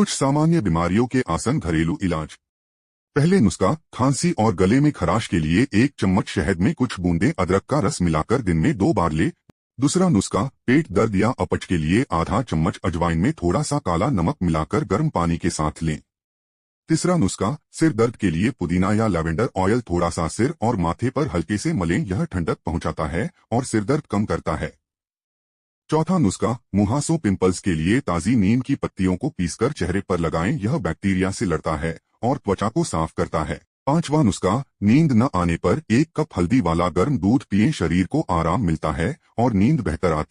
कुछ सामान्य बीमारियों के आसान घरेलू इलाज। पहले नुस्खा, खांसी और गले में खराश के लिए 1 चम्मच शहद में कुछ बूंदें अदरक का रस मिलाकर दिन में 2 बार ले। दूसरा नुस्खा, पेट दर्द या अपच के लिए आधा चम्मच अजवाइन में थोड़ा सा काला नमक मिलाकर गर्म पानी के साथ लें। तीसरा नुस्खा, सिर दर्द के लिए पुदीना या लैवेंडर ऑयल थोड़ा सा सिर और माथे पर हल्के से मलें, यह ठंडक पहुंचाता है और सिर दर्द कम करता है। चौथा नुस्खा, मुहासों पिंपल्स के लिए ताज़ी नीम की पत्तियों को पीसकर चेहरे पर लगाएं, यह बैक्टीरिया से लड़ता है और त्वचा को साफ करता है। पांचवा नुस्खा, नींद न आने पर 1 कप हल्दी वाला गर्म दूध पिएं, शरीर को आराम मिलता है और नींद बेहतर आती है।